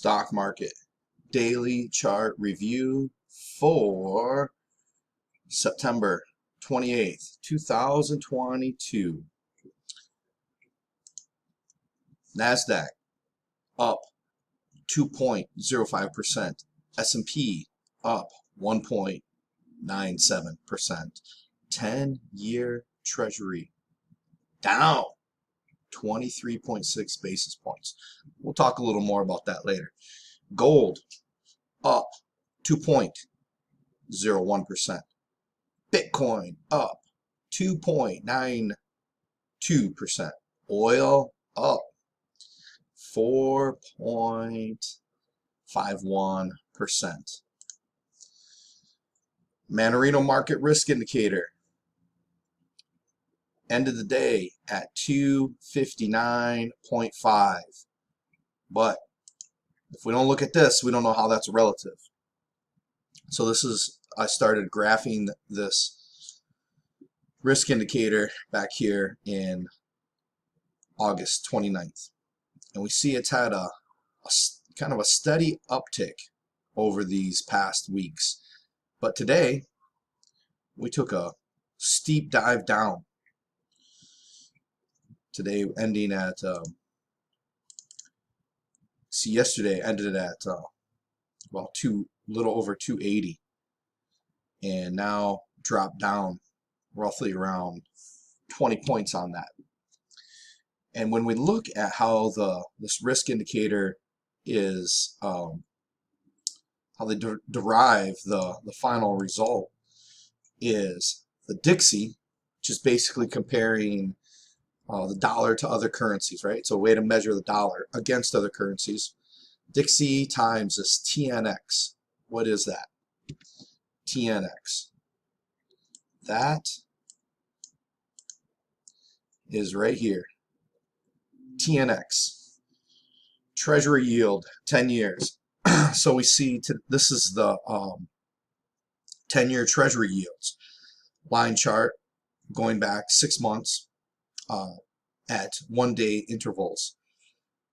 stock market daily chart review for September 28th, 2022. Nasdaq up 2.05%. S&P up 1.97%. 10-year treasury down 23.6 basis points. We'll talk a little more about that later. Gold up 2.01%. Bitcoin up 2.92%. Oil up 4.51%. Mandarino market risk indicator end of the day at 259.5. But if we don't look at this, we don't know how that's relative. So this is, I started graphing this risk indicator back here in August 29th. And we see it's had a kind of a steady uptick over these past weeks. But today, we took a steep dive down. Today ending at, yesterday ended at well, little over 280, and now dropped down roughly around 20 points on that. And when we look at how this risk indicator is, how they derive the final result, is the Dixie, which is basically comparing the dollar to other currencies, right? So a way to measure the dollar against other currencies. Dixie times this TNX. What is that? TNX. That is right here. TNX. Treasury yield, 10 years. So we see, this is the 10-year Treasury yields. Line chart going back 6 months. At 1-day intervals.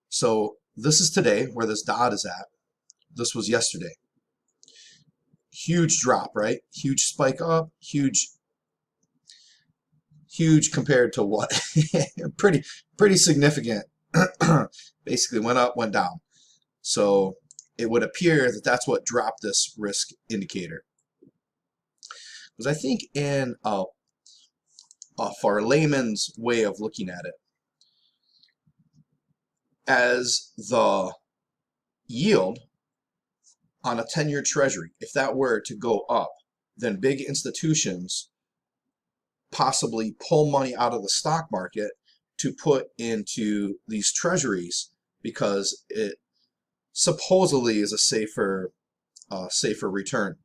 So this is today where this dot is at. This was yesterday. Huge drop, right? Huge spike up, huge compared to what? pretty significant. Basically went up, went down. So it would appear that that's what dropped this risk indicator. Because I think in for a layman's way of looking at it, as the yield on a 10-year treasury, if that were to go up, then big institutions possibly pull money out of the stock market to put into these treasuries because it supposedly is a safer return.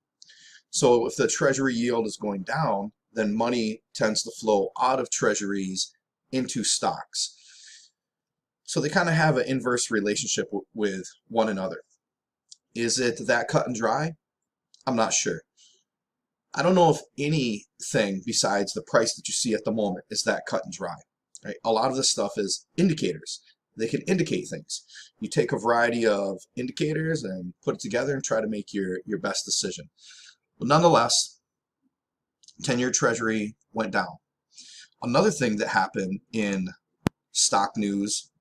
So if the treasury yield is going down, then money tends to flow out of treasuries into stocks. So they kind of have an inverse relationship with one another. Is it that cut and dry? I'm not sure. I don't know if anything besides the price that you see at the moment is that cut and dry. Right? A lot of this stuff is indicators. They can indicate things. You take a variety of indicators and put it together and try to make your best decision. But nonetheless, 10-year treasury went down. Another thing that happened in stock news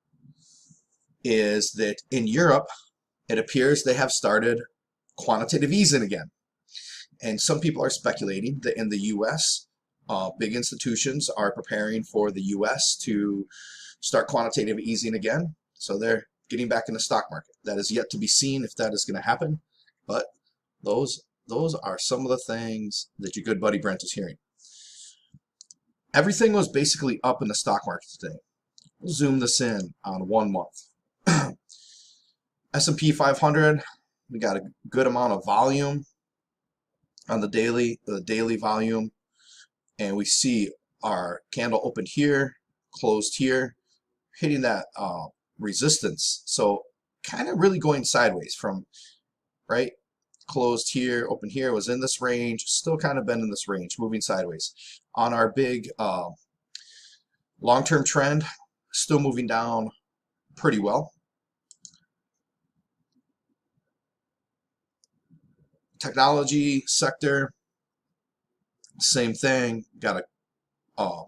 is that in Europe, it appears they have started quantitative easing again. And some people are speculating that in the U.S., big institutions are preparing for the U.S. to start quantitative easing again. So they're getting back in the stock market. That is yet to be seen if that is going to happen. But those are some of the things that your good buddy Brent is hearing. Everything was basically up in the stock market today. We'll zoom this in on 1 month. S&P 500, we got a good amount of volume on the daily volume, and we see our candle opened here, closed here, hitting that resistance. So kind of really going sideways from, right? Closed here, open here, was in this range, still kind of been in this range, moving sideways. On our big long-term trend, still moving down pretty well. Technology sector, same thing. Got a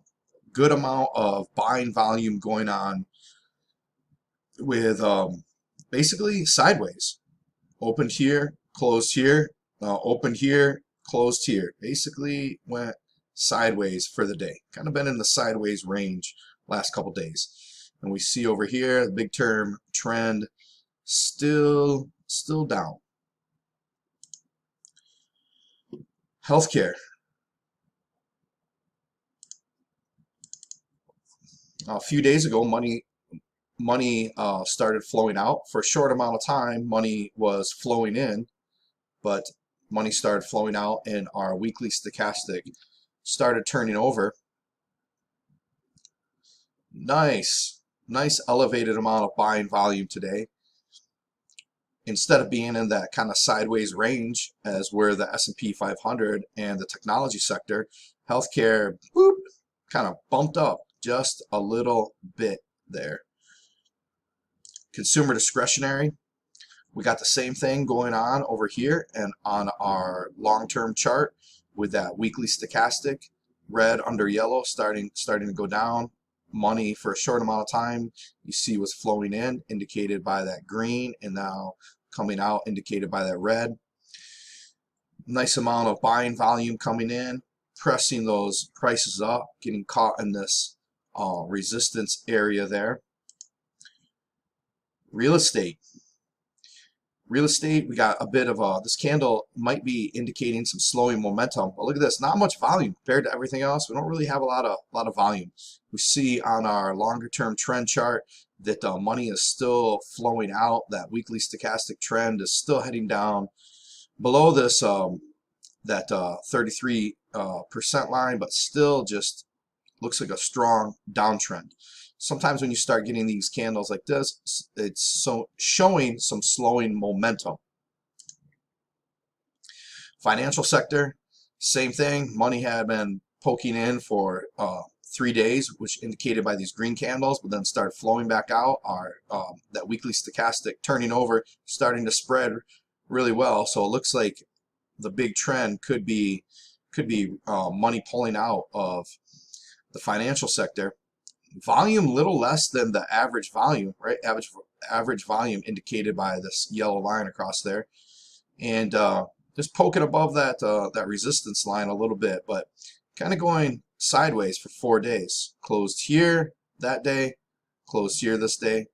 good amount of buying volume going on with basically sideways. Opened here, closed here, opened here, closed here. Basically went sideways for the day. Kind of been in the sideways range last couple days. And we see over here the big term trend still down. Healthcare. A few days ago, money started flowing out. For a short amount of time, money was flowing in, but money started flowing out, and our weekly stochastic started turning over. Nice elevated amount of buying volume today. Instead of being in that kind of sideways range as where the S&P 500 and the technology sector, healthcare, whoop, kind of bumped up just a little bit there. Consumer discretionary, we got the same thing going on over here and on our long-term chart with that weekly stochastic, red under yellow, starting to go down. Money for a short amount of time, you see was flowing in, indicated by that green, and now coming out, indicated by that red. Nice amount of buying volume coming in, pressing those prices up, getting caught in this resistance area there. Real estate, we got a bit of this candle might be indicating some slowing momentum, but look at this, not much volume compared to everything else. We don't really have a lot of volume. We see on our longer term trend chart that money is still flowing out. That weekly stochastic trend is still heading down below this that 33% line, but still just looks like a strong downtrend. Sometimes when you start getting these candles like this, it's showing some slowing momentum. Financial sector, same thing. Money had been poking in for 3 days, which indicated by these green candles, but then started flowing back out. Our that weekly stochastic turning over, starting to spread really well. So it looks like the big trend could be money pulling out of the financial sector. Volume little less than the average volume, right? Average volume indicated by this yellow line across there, and just poking above that that resistance line a little bit, but kind of going sideways for 4 days. Closed here that day, closed here this day.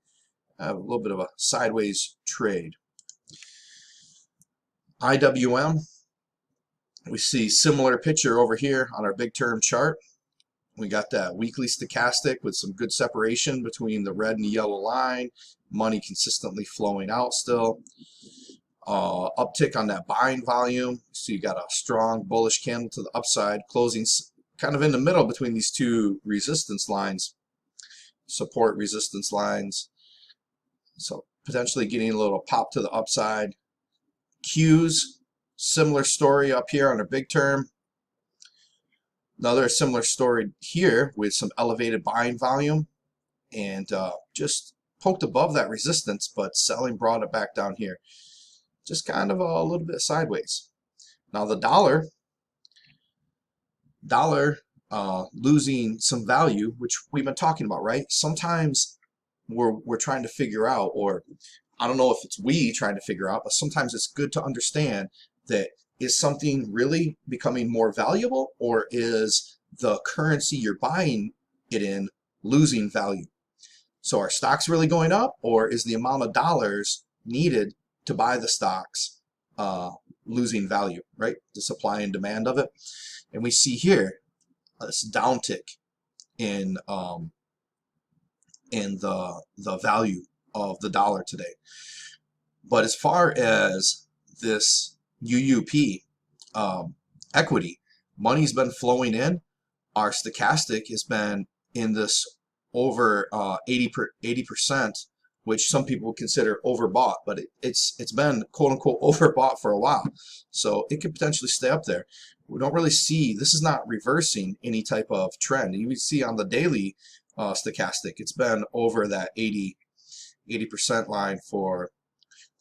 A little bit of a sideways trade. IWM, we see similar picture over here on our big term chart. We got that weekly stochastic with some good separation between the red and the yellow line. Money consistently flowing out still. Uptick on that buying volume. So you got a strong bullish candle to the upside, closing kind of in the middle between these two resistance lines, support resistance lines. So potentially getting a little pop to the upside. Qs, similar story up here on our big term. Another similar story here with some elevated buying volume, and just poked above that resistance, but selling brought it back down here. Just kind of a little bit sideways. Now the dollar losing some value, which we've been talking about, right? Sometimes we're trying to figure out, or I don't know if it's we trying to figure out, but sometimes it's good to understand that is something really becoming more valuable, or is the currency you're buying it in losing value? So are stocks really going up, or is the amount of dollars needed to buy the stocks losing value, right? The supply and demand of it. And we see here this downtick in the value of the dollar today. But as far as this UUP equity, money's been flowing in. Our stochastic has been in this over 80%, which some people consider overbought, but it's been quote unquote overbought for a while. So it could potentially stay up there. We don't really see, this is not reversing any type of trend. You see on the daily stochastic, it's been over that 80% line for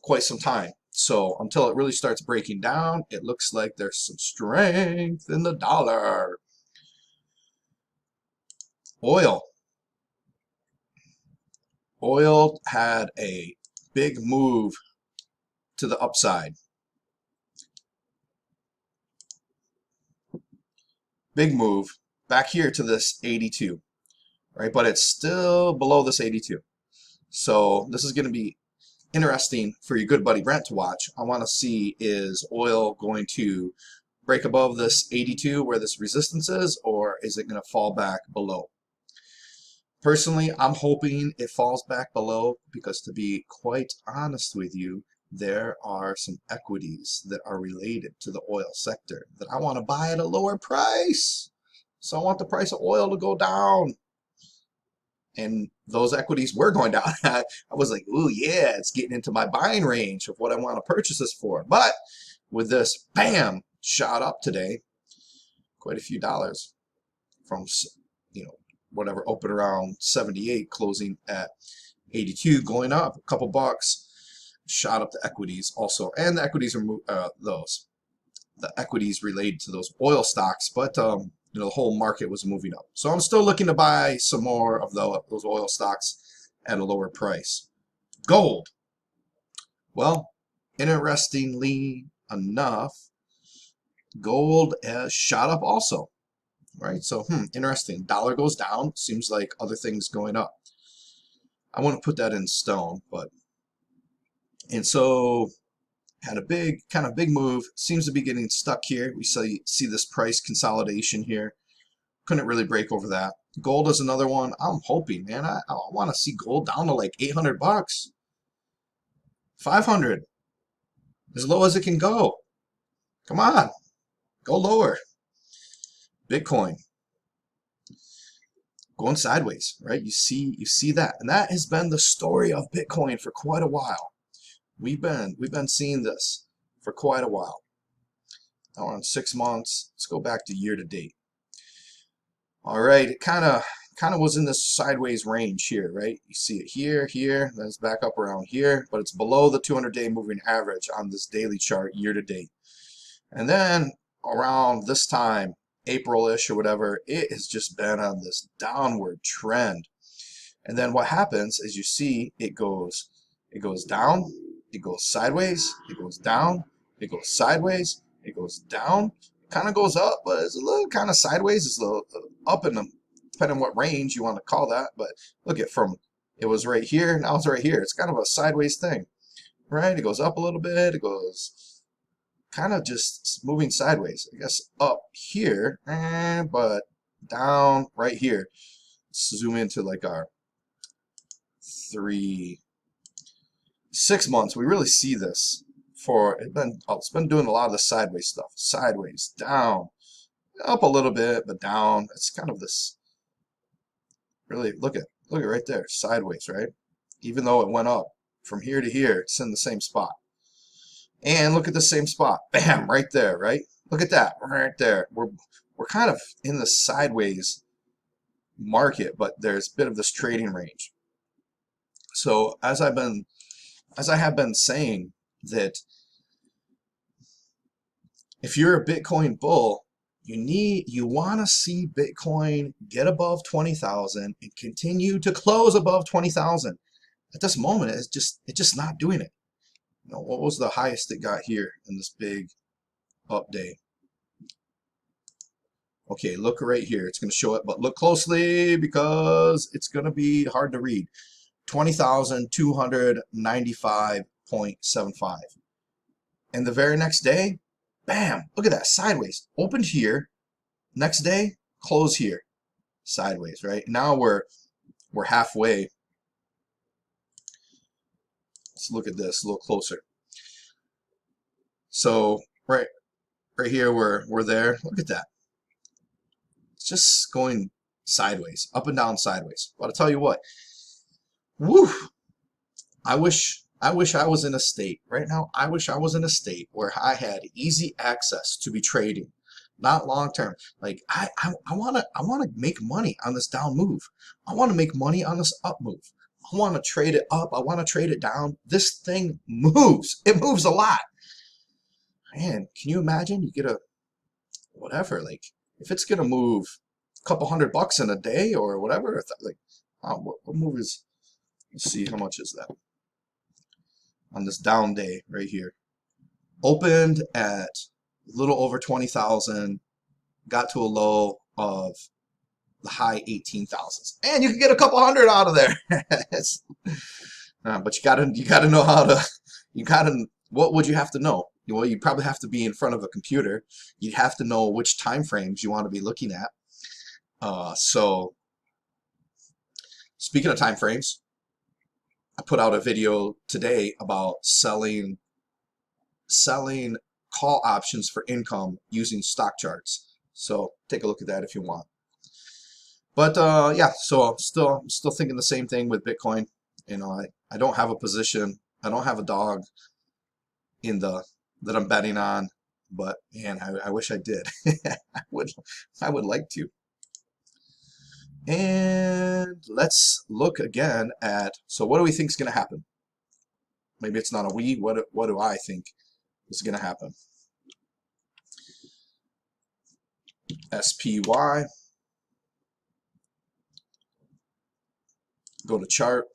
quite some time. So until it really starts breaking down, it looks like there's some strength in the dollar. Oil. Oil had a big move to the upside. Big move back here to this 82, right? But it's still below this 82. So this is going to be interesting for your good buddy Brent to watch. I want to see, is oil going to break above this 82 where this resistance is, or is it going to fall back below? Personally, I'm hoping it falls back below because, to be quite honest with you, there are some equities that are related to the oil sector that I want to buy at a lower price. So I want the price of oil to go down. And those equities were going down. I was like, ooh, yeah, it's getting into my buying range of what I want to purchase this for. But with this, bam, shot up today, quite a few dollars from, whatever, open around 78, closing at 82, going up a couple bucks, shot up the equities also. And the equities are the equities related to those oil stocks, but the whole market was moving up. So I'm still looking to buy some more of those oil stocks at a lower price. Gold. Well, interestingly enough, gold has shot up also, right? So, interesting. Dollar goes down. Seems like other things going up. I wouldn't put that in stone, but, and so had a big move, seems to be getting stuck here. We see this price consolidation here. Couldn't really break over that. Gold is another one. I'm hoping, man, I want to see gold down to like 800 bucks. 500. As low as it can go. Come on. Go lower. Bitcoin going sideways, right? You see that. And that has been the story of Bitcoin for quite a while. We've been seeing this for quite a while. Now we're on 6 months. Let's go back to year to date. All right, it kind of was in this sideways range here, right? You see it here, then it's back up around here, but it's below the 200-day moving average on this daily chart year to date. And then around this time, April-ish or whatever, it has just been on this downward trend. And then what happens is, you see it goes down, it goes sideways, it goes down, it goes sideways, it goes down, it kind of goes up, but it's a little kind of sideways, it's a little up in them, depending on what range you want to call that. But look at, from, it was right here, now it's right here. It's kind of a sideways thing, right? It goes up a little bit, it goes kind of just moving sideways, I guess up here, but down right here. Let's zoom into like our 6 months. We really see this for, it's been doing a lot of the sideways stuff. Sideways, down, up a little bit, but down. It's kind of this, really, look at right there, sideways, right? Even though it went up from here to here, it's in the same spot. And look at the same spot, bam, right there, right? Look at that, right there. We're kind of in the sideways market, but there's a bit of this trading range. So as I have been saying, that if you're a Bitcoin bull, you want to see Bitcoin get above 20,000 and continue to close above 20,000. At this moment, it's just not doing it. What was the highest it got here in this big up day? Okay, look right here. It's going to show it, but look closely because it's going to be hard to read. 20,295.75. And the very next day, bam, look at that, sideways. Opened here, next day, close here, sideways, right? Now we're halfway. Let's look at this a little closer. So right here, we're there. Look at that. It's just going sideways, up and down sideways. But I'll tell you what, woo! I wish I was in a state right now. I wish I was in a state where I had easy access to be trading, not long term. Like I wanna make money on this down move. I want to make money on this up move. I want to trade it up. I want to trade it down. This thing moves. It moves a lot. Man, can you imagine? You get a, whatever, like, if it's going to move a couple $100 in a day or whatever, like, oh, what move is, let's see, how much is that? On this down day right here. Opened at a little over 20,000, got to a low of the high 18,000s, and you can get a couple hundred out of there. But you gotta know how to. What would you have to know? Well, you probably have to be in front of a computer. You'd have to know which time frames you want to be looking at. So, speaking of time frames, I put out a video today about selling call options for income using stock charts. So take a look at that if you want. But yeah, so I'm still thinking the same thing with Bitcoin. You know, I don't have a position. I don't have a dog in that I'm betting on. But man, I wish I did. I would like to. And let's look again at, so what do we think is going to happen? Maybe it's not a we. What do I think is going to happen? SPY. Go to chart.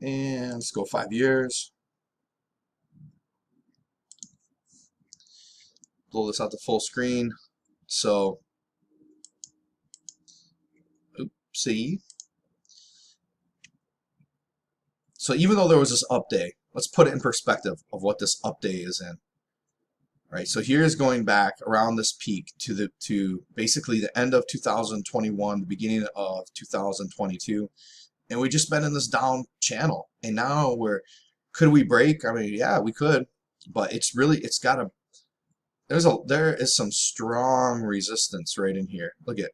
And let's go 5 years. Blow this out to full screen. So, oopsie. So even though there was this up day, let's put it in perspective of what this up day is in. Right. So here's going back around this peak to basically the end of 2021, the beginning of 2022, and we just been in this down channel. And now could we break? I mean, yeah, we could, but it's got a. There is some strong resistance right in here. Look at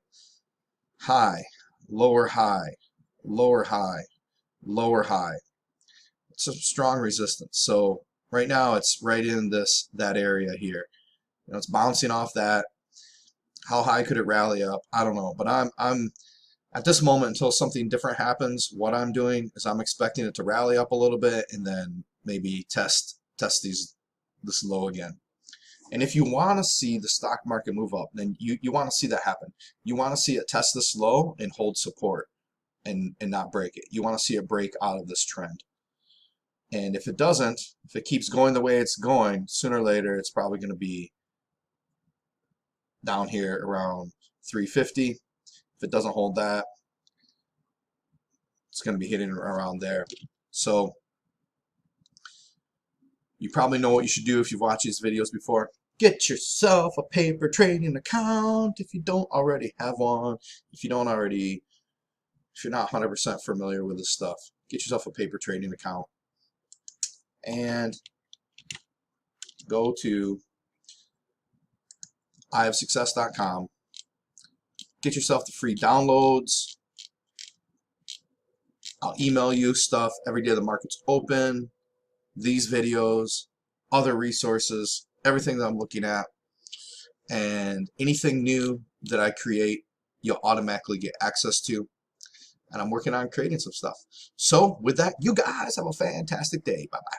high, lower high, lower high, lower high. It's a strong resistance. So right now it's right in that area here. You know, it's bouncing off that. How high could it rally up? I don't know. But I'm at this moment, until something different happens, what I'm doing is I'm expecting it to rally up a little bit and then maybe test this low again. And if you want to see the stock market move up, then you want to see that happen. You want to see it test this low and hold support and not break it. You want to see it break out of this trend. And if it doesn't, if it keeps going the way it's going, sooner or later it's probably going to be down here around 350. If it doesn't hold that, it's going to be hitting around there. So you probably know what you should do if you've watched these videos before. Get yourself a paper trading account if you don't already have one. If you're not 100% familiar with this stuff, get yourself a paper trading account and go to iofsuccess.com. Get yourself the free downloads. I'll email you stuff every day the market's open. These videos, other resources, everything that I'm looking at, and anything new that I create, you'll automatically get access to. And I'm working on creating some stuff. So with that, you guys have a fantastic day. Bye-bye.